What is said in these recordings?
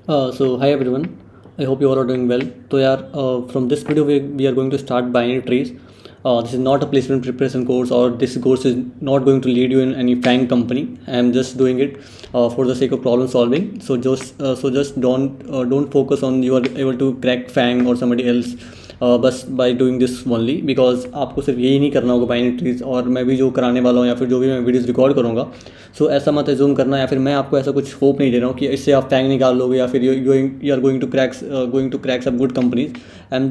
So hi everyone, I hope you all are doing well. So yeah, from this video we are going to start binary trees. This is not a placement preparation course, or this course is not going to lead you in any FANG company. I am just doing it for the sake of problem solving. So just don't focus on you are able to crack FANG or somebody else बस by doing this only because आपको सिर्फ यही नहीं करना होगा binary trees, और मैं भी जो कराने वाला हूँ या फिर जो भी मैं वीडियोस रिकॉर्ड करूँगा, सो ऐसा मत एज्यूम करना या फिर मैं आपको ऐसा कुछ होप नहीं दे रहा हूँ कि इससे आप फैंग निकाल लोगे या फिर you are going to crack some good companies. I am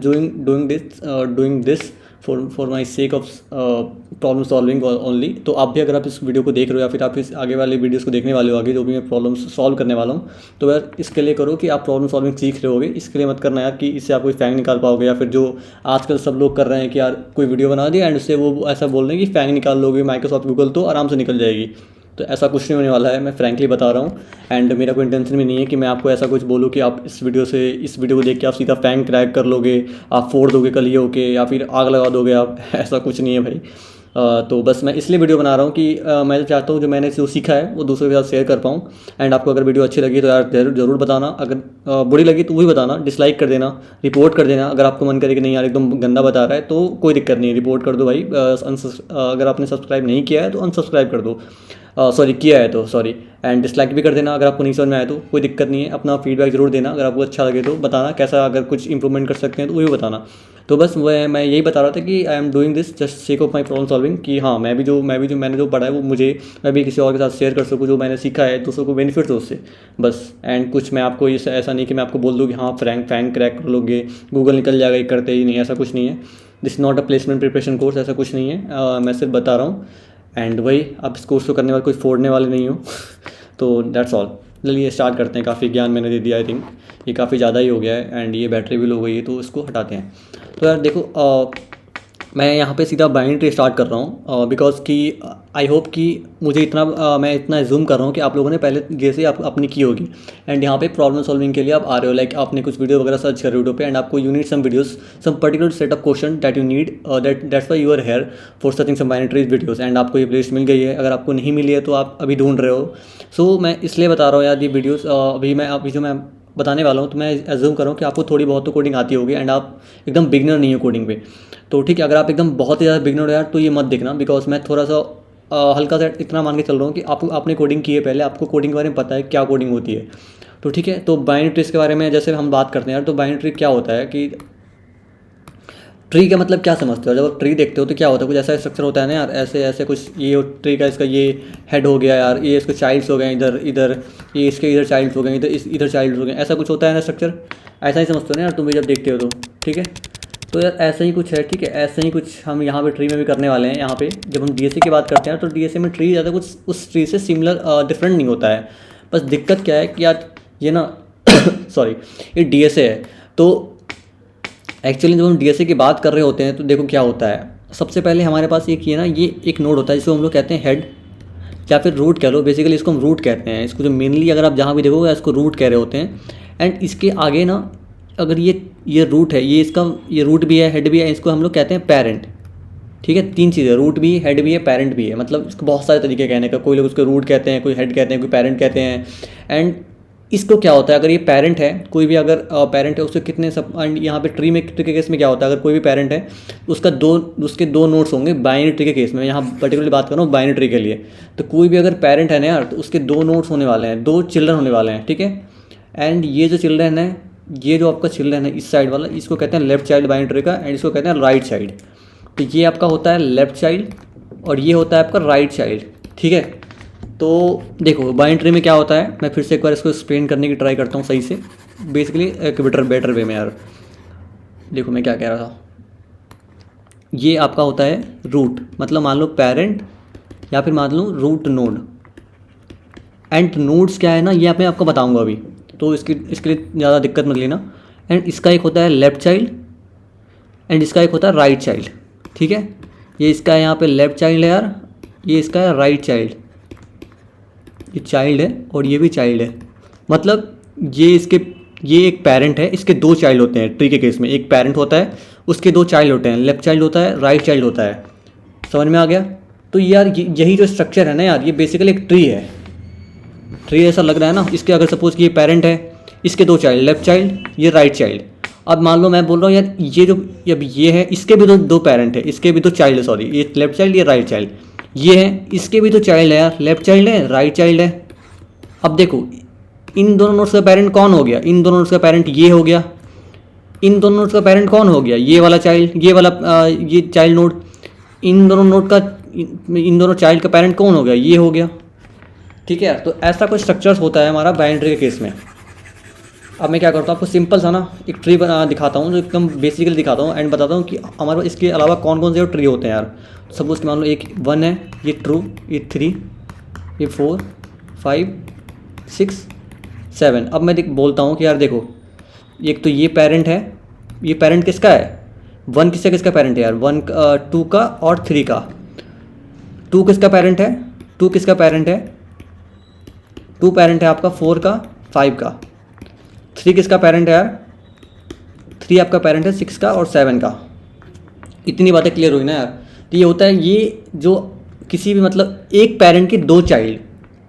doing this for my sake of problem solving only. तो आप भी अगर आप इस वीडियो को देख रहे हो या फिर आप इस आगे वाले वीडियोस को देखने वाले हो, आगे जो भी मैं प्रॉब्लम सॉल्व करने वाला हूँ, तो यार इसके लिए करो कि आप प्रॉब्लम सॉल्विंग सीख रहे होगे. इसके लिए मत करना यार कि इससे आप कोई फैंग निकाल पाओगे, या फिर जो आजकल सब लोग कर रहे हैं कि यार कोई वीडियो बना दिया एंड उससे वो ऐसा बोल रहे हैं कि फैंग निकाल लोगे माइक्रोसॉफ्ट गूगल तो आराम से निकल जाएगी. तो ऐसा कुछ नहीं होने वाला है, मैं फ्रैंकली बता रहा हूँ. एंड मेरा कोई इंटेंशन भी नहीं है कि मैं आपको ऐसा कुछ बोलूँ कि आप इस वीडियो को देख के आप सीधा फैंग क्रैक कर लोगे, आप फोड़ दोगे कल ये होके, या फिर आग लगा दोगे आप. ऐसा कुछ नहीं है भाई. तो बस मैं इसलिए वीडियो बना रहा हूँ कि मैं तो चाहता हूँ जो मैंने जो सीखा है वो दूसरों के साथ शेयर कर पाऊँ. एंड आपको अगर वीडियो अच्छी लगी तो यार ज़रूर बताना, अगर बुरी लगी तो वही बताना, डिसलाइक कर देना, रिपोर्ट कर देना. अगर आपको मन करे कि नहीं यार एकदम गंदा बता रहा है तो कोई दिक्कत नहीं है, रिपोर्ट कर दो भाई. अगर आपने सब्सक्राइब नहीं किया है तो अनसब्सक्राइब कर दो. सॉरी किया है तो सॉरी. एंड डिसलाइक भी कर देना अगर आपको नहीं समझ में आया तो कोई दिक्कत नहीं है. अपना फीडबैक जरूर देना, अगर आपको अच्छा लगे तो बताना कैसा, अगर कुछ इंप्रूवमेंट कर सकते हैं तो वही बताना. तो बस मैं यही बता रहा था कि आई am doing this just sake of my problem solving, कि हाँ मैंने जो पढ़ा है वो मैं भी किसी और के साथ शेयर कर सकूँ, जो मैंने सीखा है दूसरों को बेनिफिट हो उससे बस. एंड कुछ मैं आपको ऐसा नहीं कि मैं आपको बोल दूँ कि हाँ फैंग क्रैक कर लोगे, गूगल निकल जाएगा, ये करते ही नहीं, ऐसा कुछ नहीं है. This not a placement preparation course, ऐसा कुछ नहीं है. मैं सिर्फ बता रहा हूँ. एंड वही, आप इस कोर्स को करने वाले कोई फोड़ने वाले नहीं हो. तो दैट्स ऑल. चलिए स्टार्ट करते हैं. काफ़ी ज्ञान मैंने दे दिया, आई थिंक ये काफ़ी ज़्यादा ही हो गया है. एंड ये बैटरी भी लो गई है तो इसको हटाते हैं. तो यार देखो, मैं यहाँ पे सीधा बाइनरी ट्री स्टार्ट कर रहा हूँ बिकॉज कि आई होप कि मुझे मैं इतना जूम कर रहा हूँ कि आप लोगों ने पहले जैसे आप अपनी की होगी. एंड यहाँ पे प्रॉब्लम सॉल्विंग के लिए आप आ रहे हो, लाइक आपने कुछ वीडियो वगैरह सर्च कर यूट्यूब पे, एंड आपको you need some videos, some particular set of question that you need, that's why you are here for searching some binary trees videos. And आपको ये प्लेलिस्ट मिल गई है. अगर आपको नहीं मिली है तो आप अभी ढूंढ रहे हो. सो मैं इसलिए बता रहा हूँ यार ये वीडियोज़ अभी जो मैं बताने वाला हूँ, तो मैं एज्यूम कर रहा हूँ कि आपको थोड़ी बहुत तो कोडिंग आती होगी एंड आप एकदम बिगनर नहीं हो कोडिंग पे. तो ठीक है, अगर आप एकदम बहुत ही ज़्यादा बिगनर हो यार तो ये मत देखना, बिकॉज मैं थोड़ा सा हल्का सा इतना मान के चल रहा हूँ कि आपने कोडिंग की है पहले, आपको कोडिंग के बारे में पता है क्या कोडिंग होती है. तो ठीक है, तो बाइनरी ट्रीज के बारे में जैसे हम बात करते हैं यार, तो बाइनरी ट्री क्या होता है कि ट्री का मतलब क्या समझते हो. जब आप ट्री देखते हो तो क्या होता है, कुछ ऐसा स्ट्रक्चर होता है ना यार, ऐसे ऐसे कुछ, ये ट्री का इसका ये हेड हो गया यार, ये इसके चाइल्ड्स हो गए इधर इधर, ये इसके इधर चाइल्ड्स हो गए इधर चाइल्ड्स हो गए, ऐसा कुछ होता है ना स्ट्रक्चर. ऐसा ही समझते हो ना यार तुम भी जब देखते हो तो. ठीक है, तो यार ऐसा ही कुछ है. ठीक है, ऐसा ही कुछ हम यहाँ पे ट्री में भी करने वाले हैं. यहाँ पे जब हम डीएसए की बात करते हैं तो डीएसए में ट्री ज़्यादा कुछ उस ट्री से सिमिलर डिफरेंट नहीं होता है. बस दिक्कत क्या है कि यार ये ना सॉरी, ये डीएसए है. तो एक्चुअली जब हम डीएसए की बात कर रहे होते हैं तो देखो क्या होता है. सबसे पहले हमारे पास ये ना, ये एक नोड होता है जिसको हम लोग कहते हैं हेड, या फिर रूट कह लो. बेसिकली इसको हम रूट कहते हैं. इसको जो मेनली अगर आप जहाँ भी देखोगे इसको रूट कह रहे होते हैं. एंड इसके आगे ना, अगर ये रूट है, ये रूट भी है, हेड भी है, इसको हम लोग कहते हैं पेरेंट. ठीक है, तीन चीज़ें, रूट भी, हेड भी है, पेरेंट भी है. मतलब इसको बहुत सारे तरीके कहने का, कोई लोग उसको रूट कहते हैं, कोई हेड कहते हैं, कोई पेरेंट कहते हैं. एंड इसको क्या होता है, अगर ये पेरेंट है, कोई भी अगर पेरेंट है उसके कितने सब. एंड यहाँ पे ट्री के केस में क्या होता है, अगर कोई भी पेरेंट है उसके दो नोड्स होंगे. बाइनरी ट्री के केस में, यहाँ पर्टिकुलरली बात कर रहा हूँ बाइनरी ट्री के लिए. तो कोई भी अगर पेरेंट है ना यार, तो उसके दो नोड्स होने वाले हैं, दो चिल्ड्रन होने वाले हैं. ठीक है, एंड ये जो चिल्ड्रन है, ये जो आपका चिल्ड्रन है इस साइड वाला, इसको कहते हैं लेफ्ट चाइल्ड बाइनरी ट्री का, एंड इसको कहते हैं राइट चाइल्ड. तो ये आपका होता है लेफ्ट चाइल्ड और ये होता है आपका राइट चाइल्ड. ठीक है, तो देखो बाइनरी ट्री में क्या होता है, मैं फिर से एक बार इसको एक्सप्लेन करने की ट्राई करता हूँ सही से, बेसिकली एक बेटर वे में यार. देखो मैं क्या कह रहा था, ये आपका होता है रूट, मतलब मान लो पेरेंट या फिर मान लो रूट नोड. एंड नोड्स क्या है ना, ये मैं आपको बताऊंगा अभी, तो इसके लिए ज़्यादा दिक्कत मत लेना. एंड इसका एक होता है लेफ्ट चाइल्ड एंड इसका एक होता है राइट चाइल्ड. ठीक है, ये इसका यहाँ पे लेफ्ट चाइल्ड है यार, ये इसका है राइट चाइल्ड. ये चाइल्ड है और ये भी चाइल्ड है. मतलब ये एक पेरेंट है, इसके दो चाइल्ड होते हैं. ट्री के केस में एक पेरेंट होता है, उसके दो चाइल्ड होते हैं, लेफ्ट चाइल्ड होता है, राइट चाइल्ड होता है. समझ में आ गया. तो यार यही जो स्ट्रक्चर है ना यार, ये बेसिकली एक ट्री है. ट्री ऐसा लग रहा है ना, इसके अगर सपोज कि ये पेरेंट है, इसके दो चाइल्ड, लेफ्ट चाइल्ड, ये राइट चाइल्ड। अब मान लो मैं बोल रहा हूँ यार ये जो अब ये है, इसके भी दो पेरेंट है, इसके भी दो चाइल्ड है, सॉरी ये लेफ्ट चाइल्ड ये राइट चाइल्ड, ये है इसके भी तो चाइल्ड है यार, लेफ्ट चाइल्ड है राइट चाइल्ड है। अब देखो इन दोनों नोड्स का पेरेंट कौन हो गया, इन दोनों नोड्स का पेरेंट ये हो गया, इन दोनों नोड्स का पेरेंट कौन हो गया, ये वाला चाइल्ड, ये वाला ये चाइल्ड नोड, इन दोनों नोड का इन दोनों चाइल्ड का पेरेंट कौन हो गया, ये हो गया। ठीक है यार, तो ऐसा कुछ स्ट्रक्चर्स होता है हमारा बाइनरी के केस में। अब मैं क्या करता हूँ आपको सिंपल सा ना एक ट्री दिखाता हूँ, जो एकदम बेसिकली दिखाता हूँ एंड बताता हूँ कि हमारे पास इसके अलावा कौन कौन से ट्री होते हैं यार। सपोज कि मान लो एक 1 है, ये ट्रू, ये 3, ये 4, 5, 6, 7। अब मैं बोलता हूँ कि यार देखो एक तो ये पेरेंट है, ये पेरेंट किसका है, 1 किसका पेरेंट है यार, 1 2 का और 3 का। 2 किसका पेरेंट है, 2 किसका पेरेंट है, 2 पेरेंट है आपका 4 का 5 का। 3 किसका पेरेंट है यार, 3 आपका पेरेंट है 6 का और 7 का। इतनी बातें क्लियर हुई ना यार। तो ये होता है, ये जो किसी भी मतलब एक पेरेंट के दो चाइल्ड,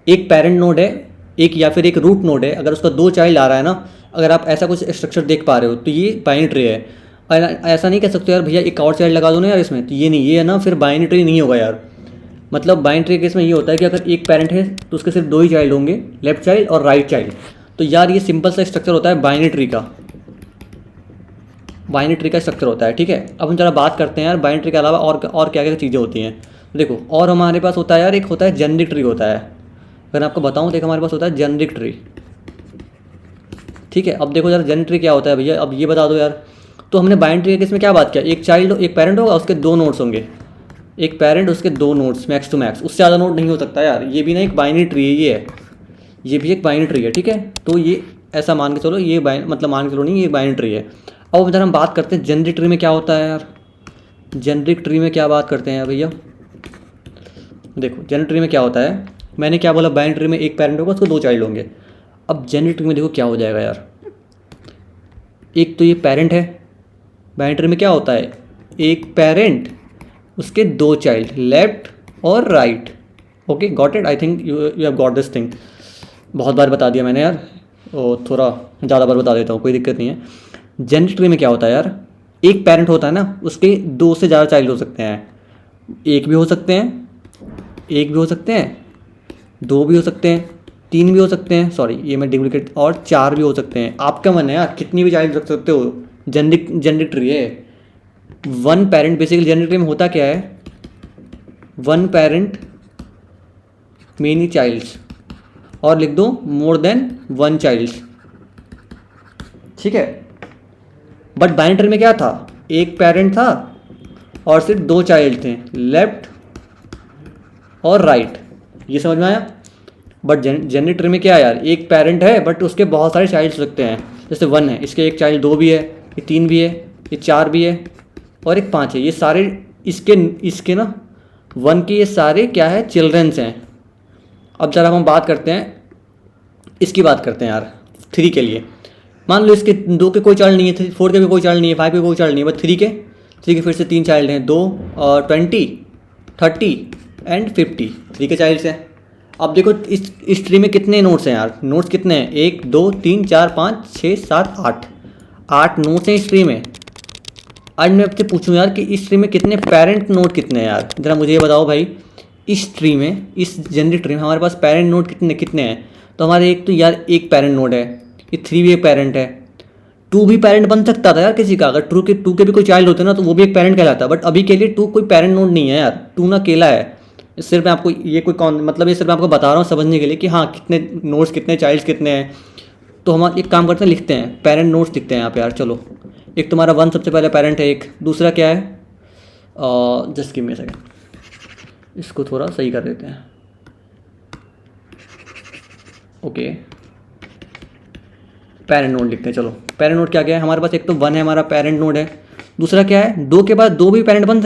एक पेरेंट नोड है एक या फिर एक रूट नोड है, अगर उसका दो चाइल्ड आ रहा है ना, अगर आप ऐसा कुछ स्ट्रक्चर देख पा रहे हो तो ये बाइनरी ट्री है। और ऐसा नहीं कह सकते यार भैया एक और चाइल्ड लगा दो ना यार इसमें, तो ये नहीं, ये है ना फिर बाइनरी ट्री नहीं होगा यार। मतलब बाइनरी ट्री के केस में ये होता है कि अगर एक पेरेंट है तो उसके सिर्फ 2 ही चाइल्ड होंगे, लेफ्ट चाइल्ड और राइट चाइल्ड। तो यार ये सिंपल सा स्ट्रक्चर होता है बाइनरी ट्री का, बाइनरी ट्री का स्ट्रक्चर होता है। ठीक है, अब हम जरा बात करते हैं यार बाइनरी ट्री के अलावा और क्या क्या चीज़ें होती हैं। देखो और हमारे पास होता है यार, एक होता है जेनेरिक ट्री होता है। अगर आपको बताऊँ तो एक हमारे पास होता है जेनेरिक ट्री। ठीक है, अब देखो यार जेनेरिक ट्री क्या होता है भैया, अब ये बता दो यार। तो हमने बाइनरी ट्री के केस में क्या बात किया, एक चाइल्ड एक पेरेंट होगा, उसके 2 नोड्स होंगे, एक पेरेंट उसके 2 नोड्स मैक्स टू मैक्स, उससे ज़्यादा नोड नहीं हो सकता यार। ये भी ना एक बाइनरी ट्री है, ये भी एक बाइनरी ट्री है। ठीक है, तो ये ऐसा मान के चलो, ये मतलब मान के चलो नहीं, ये बाइनरी ट्री है। अब अगर हम बात करते हैं जेनेरिक ट्री में क्या होता है यार, जेनेरिक ट्री में क्या बात करते हैं भैया। देखो जेनेरिक ट्री में क्या होता है, मैंने क्या बोला, बाइनरी ट्री में एक पेरेंट होगा उसको 2 चाइल्ड होंगे। अब जेनेरिक ट्री में देखो क्या हो जाएगा यार, एक तो ये पेरेंट है, बाइनरी ट्री में क्या होता है, एक पेरेंट उसके 2 चाइल्ड लेफ्ट और right. Okay got it, I think you have got this thing. बहुत बार बता दिया मैंने यार, और थोड़ा ज़्यादा बार बता देता हूँ, कोई दिक्कत नहीं है। जेनेरिक ट्री में क्या होता है यार, एक पेरेंट होता है ना, उसके 2 से ज़्यादा चाइल्ड हो सकते हैं, एक भी हो सकते हैं, एक भी हो सकते हैं, 2 भी हो सकते हैं, 3 भी हो सकते हैं, सॉरी ये मैं डुप्लीकेट, और 4 भी हो सकते हैं। आपका मन है यार, कितनी भी चाइल्ड रख सकते हो। जेनेरिक ट्री है, 1 पेरेंट, बेसिकली जेनेरिक ट्री में होता क्या है, 1 पेरेंट मेनी चाइल्ड्स, और लिख दो मोर देन 1 चाइल्ड्स। ठीक है, बट बाइनरी ट्री में क्या था, एक पेरेंट था और सिर्फ 2 चाइल्ड थे, लेफ्ट और राइट। ये समझ में आया। बट जेनेरिक ट्री में क्या है यार, एक पेरेंट है बट उसके बहुत सारे चाइल्ड सकते हैं। जैसे 1 है, इसके एक चाइल्ड 2 भी है, ये 3 भी है, ये 4 भी है और एक 5 है। ये सारे इसके ना 1 के ये सारे क्या है, चिल्ड्रंस हैं। अब जरा हम बात करते हैं, इसकी बात करते हैं यार 3 के लिए। मान लो इसके 2 के कोई चाइल्ड नहीं है, 4 के भी कोई चाइल्ड नहीं है, 5 के कोई चाइल्ड नहीं है, बट 3 के फिर से 3 चाइल्ड हैं, 2 और 20, 30 एंड 50, 3 के चाइल्ड्स हैं। अब देखो इस ट्री में कितने नोड्स हैं यार, नोड्स कितने हैं, 1 2 3 4 5 6 7 8 नोड्स हैं इस ट्री में। आज मैं आपसे पूछूं यार कि इस ट्री में कितने पेरेंट नोड कितने हैं यार, ज़रा मुझे ये बताओ भाई। इस ट्री में, इस जेनेरिक ट्री में हमारे पास पेरेंट नोड कितने हैं। तो हमारे एक तो यार एक पेरेंट नोड है, ये 3 भी एक पेरेंट है, 2 भी पेरेंट बन सकता था यार किसी का, अगर 2 के भी कोई चाइल्ड होते ना तो वो भी एक पेरेंट कहलाता। बट अभी के लिए 2 कोई पेरेंट नोड नहीं है यार, 2 ना अकेला है। सिर्फ मैं आपको ये मतलब ये सिर्फ मैं आपको बता रहा हूँ समझने के लिए कि हाँ कितने नोड्स कितने चाइल्ड्स कितने हैं। तो हम एक काम करते हैं, लिखते हैं पेरेंट नोड्स लिखते हैं यहाँ पे यार। चलो एक तुम्हारा 1 सबसे पहले पेरेंट है, एक दूसरा क्या है, just give me a second, इसको थोड़ा सही कर देते हैं। ओके पेरेंट नोड लिखते हैं। चलो पेरेंट नोड क्या है हमारे पास, एक तो 1 है हमारा पेरेंट नोड है, दूसरा क्या है 2 के बाद 2 भी पेरेंट बन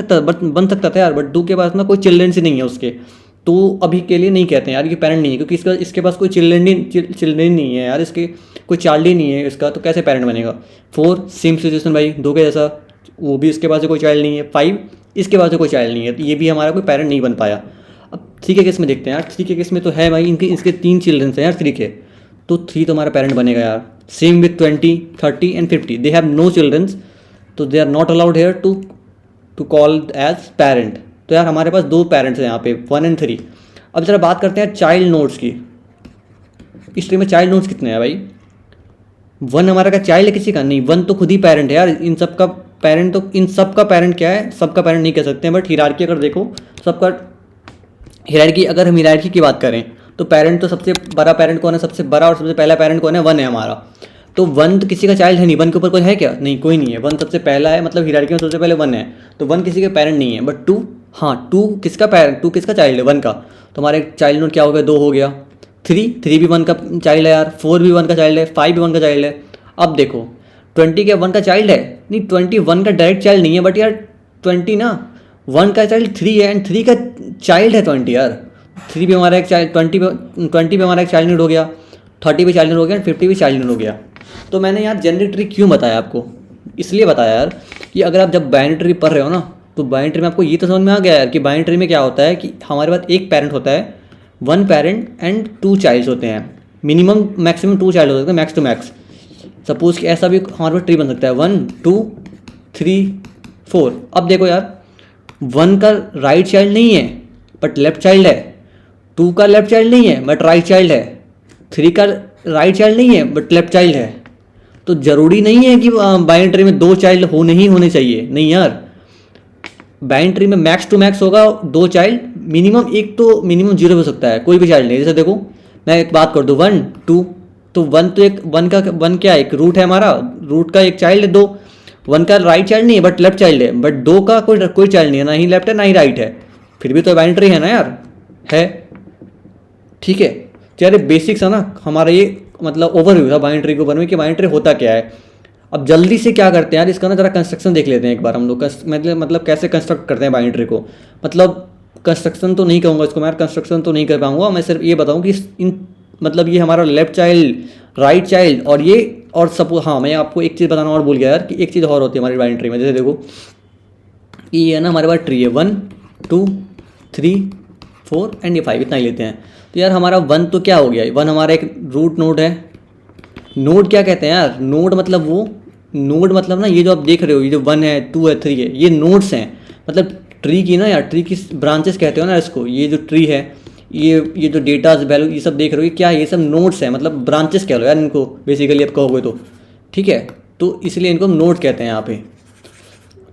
सकता था यार, बट 2 के पास ना कोई चिल्ड्रन ही नहीं है उसके, तो अभी के लिए नहीं कहते हैं यार कि पेरेंट नहीं है, क्योंकि इसके पास कोई चिल्ड्रन नहीं है यार, इसके कोई चाइल्ड ही नहीं है इसका, तो कैसे पेरेंट बनेगा। 4 सेम सिचुएशन भाई, 2 के जैसा, वो भी इसके पास कोई चाइल्ड नहीं है। 5 इसके पास कोई चाइल्ड नहीं है, तो ये भी हमारा कोई पेरेंट नहीं बन पाया। अब 3 के केस में देखते हैं यार, 3 के केस में तो है भाई, इसके 3 चिल्ड्रन हैं यार 3 के, तो 3 तो हमारा पेरेंट बनेगा यार। Same with 20, 30 and 50, they have no childrens, तो they are not allowed here to call as parent. तो यार हमारे पास 2 पेरेंट्स हैं यहाँ पे, 1 एंड 3। अब जरा बात करते हैं चाइल्ड नोड्स की। इस ट्री में चाइल्ड नोड्स कितने हैं भाई? 1 हमारा का चाइल्ड है किसी का? नहीं, 1 तो खुद ही पेरेंट है यार। इन सब का पेरेंट, तो इन सब का पेरेंट क्या है? सबका पेरेंट नहीं कह सकते हैं, बट हिरार्की अगर देखो सबका हिरार्की, अगर हम हिरार्की की बात करें तो पेरेंट तो सबसे बड़ा पेरेंट कौन है? सबसे बड़ा और सबसे पहला पेरेंट कौन है? 1 है हमारा। तो 1 तो किसी का चाइल्ड है नहीं, 1 के ऊपर कोई है क्या? नहीं, कोई नहीं है। 1 सबसे पहला है, मतलब हिरार्की में सबसे पहले 1 है, तो 1 किसी के पेरेंट नहीं है। बट 2, हाँ 2 किसका पेरेंट, 2 किसका चाइल्ड है? 1 का। तो हमारे चाइल्ड नोड क्या हो गया? 2 हो गया। 3 भी 1 का चाइल्ड है यार, 4 भी 1 का चाइल्ड है, 5 भी 1 का चाइल्ड है। अब देखो 20 क्या 1 का चाइल्ड है? नहीं, 20 1 का डायरेक्ट चाइल्ड नहीं है, बट यार 20 ना 1 का चाइल्ड 3 है, एंड 3 का चाइल्ड है 20 यार। 3 भी हमारा एक चाइल्ड, 20 भी हमारा एक चाइल्ड नोड हो गया, 30 भी चाइल्ड नोड हो गया, 50 भी चाइल्ड नोड हो गया। तो मैंने यार जनरल ट्री क्यों बताया आपको? इसलिए बताया यार कि अगर आप जब बाइनरी ट्री पढ़ रहे हो ना, तो बाइनरी ट्री में आपको ये तो समझ में आ गया यार कि बाइनरी ट्री में क्या होता है कि हमारे पास एक पेरेंट होता है, 1 पेरेंट एंड 2 चाइल्ड्स होते हैं। मिनिमम मैक्सिमम 2 चाइल्ड हो सकते हैं, मैक्स टू मैक्स। सपोज कि ऐसा भी हमारे पास ट्री बन सकता है 1 2 3 4। अब देखो यार 1 का राइट चाइल्ड नहीं है बट लेफ्ट चाइल्ड है, 2 का लेफ्ट चाइल्ड नहीं है बट राइट चाइल्ड है, 3 का राइट चाइल्ड नहीं है बट लेफ्ट चाइल्ड है। तो ज़रूरी नहीं है कि बाइनरी ट्री में 2 चाइल्ड नहीं होने चाहिए, नहीं यार। बाइनरी ट्री में मैक्स टू मैक्स होगा 2 चाइल्ड, मिनिमम एक तो मिनिमम 0 हो सकता है, कोई भी चाइल्ड नहीं। जैसे देखो मैं एक बात कर दूँ 1 2, तो 1 तो एक 1 क्या है? एक रूट है हमारा, रूट का एक चाइल्ड है 2। 1 का राइट चाइल्ड नहीं है बट लेफ्ट चाइल्ड है, बट 2 का कोई चाइल्ड नहीं है, ना ही लेफ्ट है ना ही राइट है, फिर भी तो बाइनरी ट्री है ना यार, है। ठीक है, तो यार बेसिक्स है ना हमारा, ये मतलब ओवरव्यू था बाइनरी ट्री के ऊपर में कि बाइनरी ट्री होता क्या है। अब जल्दी से क्या करते हैं यार, इसका ना जरा कंस्ट्रक्शन देख लेते हैं एक बार हम लोग। मतलब कैसे कंस्ट्रक्ट करते हैं बाइनरी ट्री को। मतलब कंस्ट्रक्शन तो नहीं कहूँगा इसको मैं यार, कंस्ट्रक्शन तो नहीं कर पाऊँगा मैं, सिर्फ ये बताऊँ कि इन मतलब ये हमारा लेफ्ट चाइल्ड, राइट चाइल्ड, और ये, और सपोज हाँ मैं आपको एक चीज़ बताना और भूल गया यार कि एक चीज़ और होती है हमारी बाइनरी ट्री में। जैसे देखो ये है ना हमारे पास ट्री है 1 2 3 4 एंड ये 5, इतना ही लेते हैं। तो यार हमारा 1 तो क्या हो गया? 1 हमारा एक रूट नोड है। नोड क्या कहते हैं यार? नोड मतलब वो, नोड मतलब ना ये जो आप देख रहे हो, ये जो 1 है 2 है 3 है, ये नोड्स हैं। मतलब ट्री की ना यार, ट्री की ब्रांचेस कहते हो ना इसको। ये जो ट्री है, ये जो डेटाज वैल्यू ये सब देख रहे हो, ये क्या है? ये सब नोड्स हैं, मतलब ब्रांचेस कह लो यार इनको बेसिकली आप कहोगे तो। ठीक है, तो इसलिए इनको हम नोड कहते हैं यहाँ पे।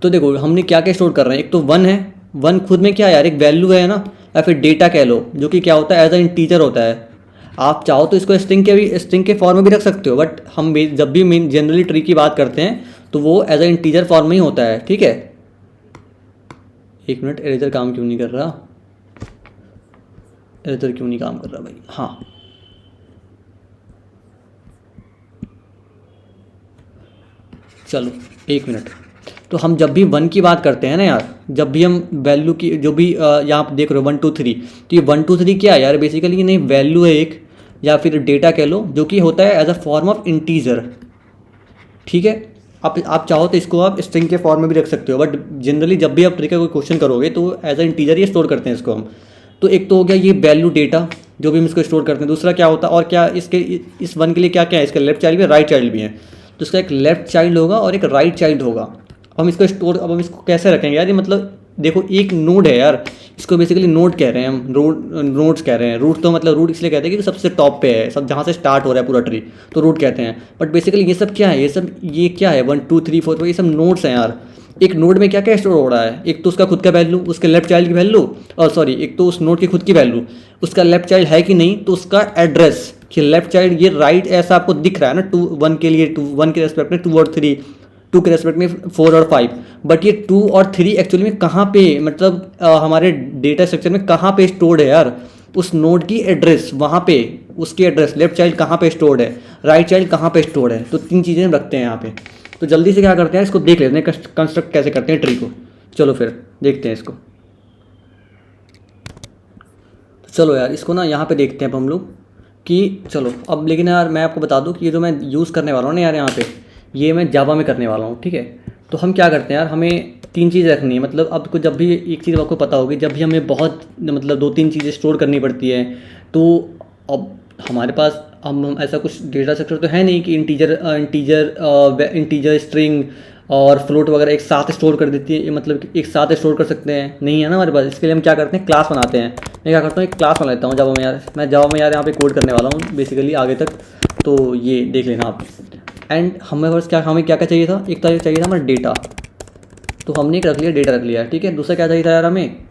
तो देखो हमने क्या क्या स्टोर कर रहे हैं। एक तो 1 है, 1 खुद में क्या है यार? एक वैल्यू है ना, या फिर डेटा कह लो, जो कि क्या होता है? एज अ इंटीजर होता है। आप चाहो तो इसको स्ट्रिंग के फॉर्म में भी रख सकते हो, बट हम जब भी मेन जनरली ट्री की बात करते हैं तो वो एज अ इंटीजर फॉर्म में ही होता है। ठीक है, एक मिनट, इरेजर काम क्यों नहीं कर रहा? इरेजर क्यों नहीं काम कर रहा भाई? हाँ, चलो एक मिनट। तो हम जब भी 1 की बात करते हैं ना यार, जब भी हम वैल्यू की जो भी यहाँ आप देख रहे हो 1 2 3, तो ये 1 2 3 क्या है यार? बेसिकली ये नहीं वैल्यू है एक, या फिर डेटा कह लो, जो कि होता है as a form of integer. ठीक है, आप चाहो तो इसको आप स्ट्रिंग के फॉर्म में भी रख सकते हो, बट जनरली जब भी आप ट्री का कोई क्वेश्चन करोगे तो एज अ इंटीजर ये स्टोर करते हैं इसको हम। तो एक तो हो गया ये वैल्यू डेटा जो भी हम इसको स्टोर करते हैं। दूसरा क्या होता है, और क्या इसके इस 1 के लिए क्या क्या है? इसका लेफ्ट चाइल्ड भी है, राइट चाइल्ड भी है। तो इसका एक लेफ्ट चाइल्ड होगा और एक राइट चाइल्ड होगा। हम इसको स्टोर, अब हम इसको कैसे रखेंगे यार? ये मतलब देखो एक नोड है यार, इसको बेसिकली नोड कह रहे हैं हम, नोड्स कह रहे हैं। रूट तो मतलब रूट इसलिए कहते हैं कि सबसे टॉप पे है, सब जहाँ से स्टार्ट हो रहा है पूरा ट्री, तो रूट कहते हैं। बट बेसिकली ये सब क्या है? ये क्या है? 1 2 3 4, ये सब नोड्स हैं यार। एक नोड में क्या क्या स्टोर हो रहा है? एक तो उसका खुद का वैल्यू, उसके लेफ्ट चाइल्ड की वैल्यू, और सॉरी एक तो उस नोड की खुद की वैल्यू, उसका लेफ्ट चाइल्ड है कि नहीं, तो उसका एड्रेस कि लेफ्ट चाइल्ड ये राइट ऐसा आपको दिख रहा है ना 2 1 के लिए, 1 के रेस्पेक्ट में 2 और 3, 2 के रेस्पेक्ट में 4 और 5। बट ये 2 और 3 एक्चुअली में कहाँ पे, मतलब हमारे डेटा स्ट्रक्चर में कहाँ पे स्टोर्ड है यार? उस नोड की एड्रेस, वहाँ पे उसकी एड्रेस, लेफ्ट चाइल्ड कहाँ पे स्टोर्ड है, राइट चाइल्ड कहाँ पे स्टोर्ड है। तो 3 चीज़ें हम रखते हैं यहाँ पे। तो जल्दी से क्या करते हैं, इसको देख लेते हैं कंस्ट्रक्ट कैसे करते हैं ट्री को। चलो फिर देखते हैं इसको। तो चलो यार इसको ना यहाँ पे देखते हैं अब हम लोग कि चलो अब, लेकिन यार मैं आपको बता दूँ कि ये जो मैं यूज़ करने वाला हूँ ना यार यहाँ पे, ये मैं जावा में करने वाला हूँ। ठीक है, तो हम क्या करते हैं यार, हमें 3 चीज़ रखनी है। मतलब आपको जब भी एक चीज़ आपको पता होगी, जब भी हमें बहुत मतलब 2 3 चीज़ें स्टोर करनी पड़ती है, तो अब हमारे पास हम ऐसा कुछ डेटा स्ट्रक्चर तो है नहीं कि इंटीजर स्ट्रिंग और फ्लोट वगैरह एक साथ स्टोर कर देती है, मतलब कि एक साथ स्टोर कर सकते हैं, नहीं है ना हमारे पास। इसके लिए हम क्या करते हैं, क्लास बनाते हैं। मैं क्या करता हूँ, एक क्लास बना लेता हूँ जावा में यार। मैं जावा में यार यहाँ पे कोड करने वाला हूँ बेसिकली आगे तक, तो ये देख लेना आप। एंड हमें बस हमें क्या क्या चाहिए था, एक तो चाहिए था हमारा डेटा, तो हमने एक रख लिया, डेटा रख लिया, ठीक है। दूसरा क्या चाहिए था यार हमें,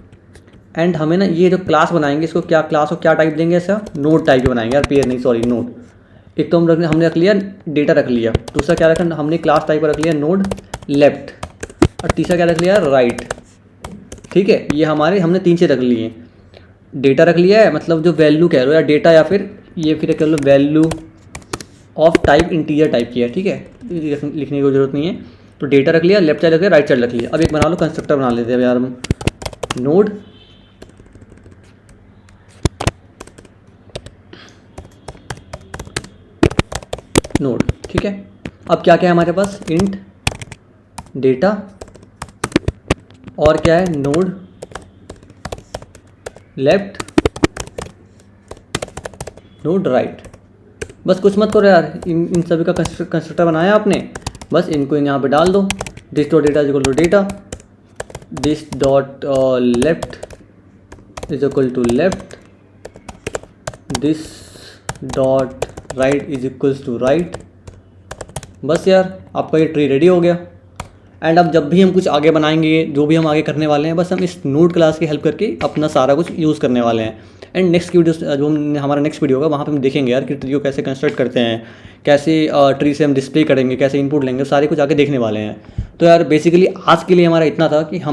एंड हमें ना ये जो क्लास बनाएंगे इसको क्या क्लास को क्या टाइप देंगे, ऐसा नोड टाइप के बनाएंगे यार, पेयर नहीं सॉरी नोड। एक तो हमने रख लिया डेटा रख लिया, दूसरा क्या रखा हमने क्लास टाइप का रख लिया नोड लेफ्ट, और तीसरा क्या रख लिया राइट, ठीक है। ये हमारे हमने 3 से रख लिए। डेटा रख लिया है, मतलब जो वैल्यू कह रहे हो या डेटा, या फिर ये फिर कह low value of type integer type की है, ठीक है, लिखने की जरूरत नहीं है। तो डेटा रख लिया, लेफ्ट साइड रख लिया, राइट साइड रख लिया। अब एक बना लो कंस्ट्रक्टर बना लेते हैं यार हम, नोड नोड, ठीक है। अब क्या क्या है हमारे पास, इंट डेटा और क्या है नोड लेफ्ट नोड राइट। बस कुछ मत करो यार, इन सभी का कंस्ट्रक्टर बनाया आपने, बस इनको यहाँ पे डाल दो। This dot data is equal to data, this dot left is equal to left, this dot right is equals to right. बस यार आपका ये ट्री रेडी हो गया। एंड अब जब भी हम कुछ आगे बनाएंगे, जो भी हम आगे करने वाले हैं, बस हम इस नोड क्लास की हेल्प करके अपना सारा कुछ यूज़ करने वाले हैं। एंड नेक्स्ट वीडियो जो हमारा नेक्स्ट वीडियो होगा, वहाँ पे हम देखेंगे यार कि ट्री को कैसे कंस्ट्रक्ट करते हैं, कैसे ट्री से हम डिस्प्ले करेंगे, कैसे इनपुट लेंगे, सारे कुछ आगे देखने वाले हैं। तो यार बेसिकली आज के लिए हमारा इतना था कि हम